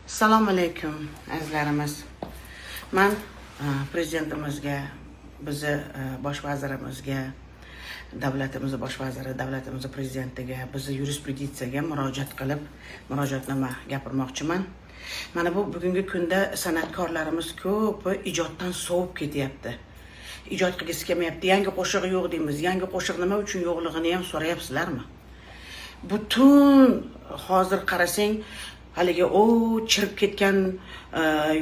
Assalomu alaykum azizlarimiz. Men prezidentimizga, bizni bosh vazirimizga, davlatimiz bosh vaziri, davlatimiz prezidentiga, bizni yurisprudensiyaga murojaatnoma gapirmoqchiman. Mana bu bugungi kunda san'atkorlarimiz ko'pi ijoddan sovib ketyapti. Ijod qilgisi kelmayapti. Yangi qo'shiq yo'q deymiz. Yangi qo'shiq nima uchun yo'qligini ham so'rayapsizlarmi? Butun hozir qarasang, haligi chirib ketgan,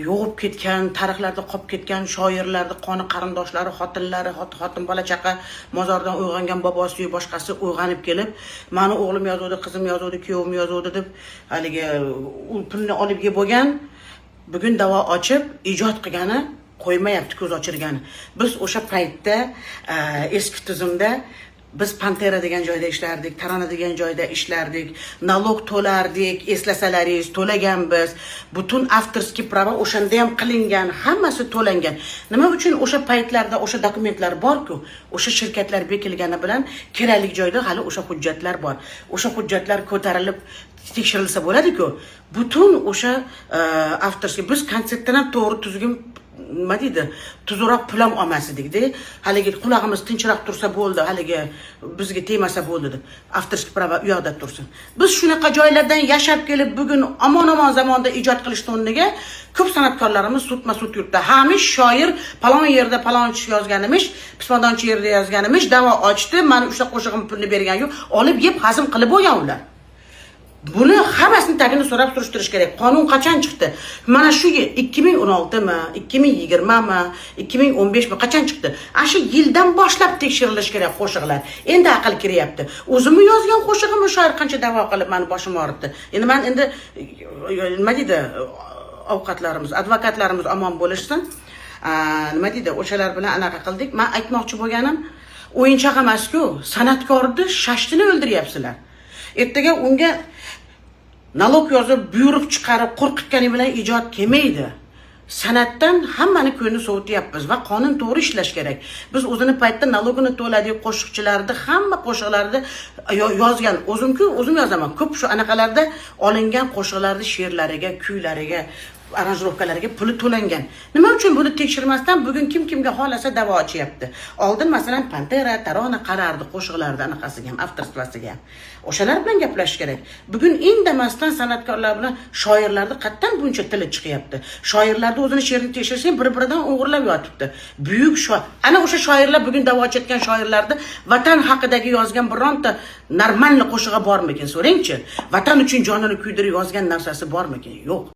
yo'g'ib ketgan, tarixlarda qolib ketgan shoirlarning qoni qarindoshlari, xotinlari, xotin bola chaqa mozordan uyg'ongan bobosi yu boshqasi uyg'onib kelib, "Mani o'g'lim yozuvdi, qizim yozuvdi, kuyovim yozuvdi" deb haligi pulni olib yeb bo'lgan, bugun davo ochib ijod qilgani qo'ymayapti, ko'z ochirgani. Biz o'sha paytda eski tizimda biz Pantera degan joyda ishlardik, Tarona degan joyda ishlardik, nalog to'lardik, eslasalaringiz to'laganmiz. Butun avtorskiy prava o'shanda ham qilingan, hammasi to'langan. Nima uchun o'sha paytlarda o'sha dokumentlar bor-ku, o'sha shirkatlar bekilgani bilan kerakli joyda hali o'sha hujjatlar bor. O'sha hujjatlar ko'tarilib tekshirilsa bo'ladi-ku. Butun o'sha avtorskiy biz konseptdan ham to'g'ri tuzilgan nima deydi, tuzroq pul ham olmasdik-da. Haligi qulog'imiz tinchroq tursa bo'ldi, haligi bizga tegmasa bo'ldi deb. Avtorskiy prava u yoqda tursin. Biz shunaqa joylardan yashab kelib, bugun omon-omon zamonda ijod qilishni o'rniga ko'p san'atkorlarimiz sudma-sud yurtda. Hamish shoir palon yerda palonchi yozganimish, pismondonchi yerda yozganimish, davo ochdi, mana o'sha qo'shig'im pulni bergan yo'q, olib yeb hazm qilib bo'lgan ular. Buni hammasini tagini so'rab surishtirish kerak. Qonun qachon chiqdi? Mana shu 2016 mi, 2020 mi, 2015 mi qachon chiqdi? Shu yildan boshlab tekshirilish kerak qo'shiqlar. Endi aql kiryapti. O'zimni yozgan qo'shig'imni shoir qancha da'vo qilib meni boshim og'ritdi. Endi men nima deydi, ovqatlarimiz, advokatlarimiz omon bo'lishsin. Nima deydi, o'shalar bilan anaqa qildik. Men aytmoqchi bo'lganim, o'yinchoq emas-ku, san'atkorni shashtini o'ldiryapsizlar. Ertaga unga nalog yozib, buyruq chiqarib, qo'rqitgani bilan ijod kelmaydi. San'atdan hammani ko'ngli sovutyapmiz va qonun to'g'ri ishlash kerak. Biz o'zini paytda nalogini to'ladik, qo'shiqchilarni hamma qo'shiqlarni yozgan. O'zim yozaman. Ko'p shu anaqalarda olingan qo'shiqlarni she'rlariga, kuylariga, aranjirovkalariga puli to'langan. Nima uchun buni tekshirmasdan bugun kimga xolasa da'vo ochyapti? Oldin masalan Pantera, Tarona qarardi qo'shiqlarda anaqasiga ham, avtorstvasiga ham. O'shalar bilan gaplash kerak. Bugun indamasdan san'atkorlar bilan shoirlarning qattan buncha tili chiqyapti. Shoirlarning o'zini she'rini tekshirsang, bir-biridan o'g'irlab yotibdi. Buyuk ana o'sha shoirlar bugun da'vo ochayotgan shoirlarni vatan haqidagi yozgan bironta normalniy qo'shig'i bormikin? So'rangchi. Vatan uchun jonini kuydirib yozgan narsasi bormikin? Yo'q.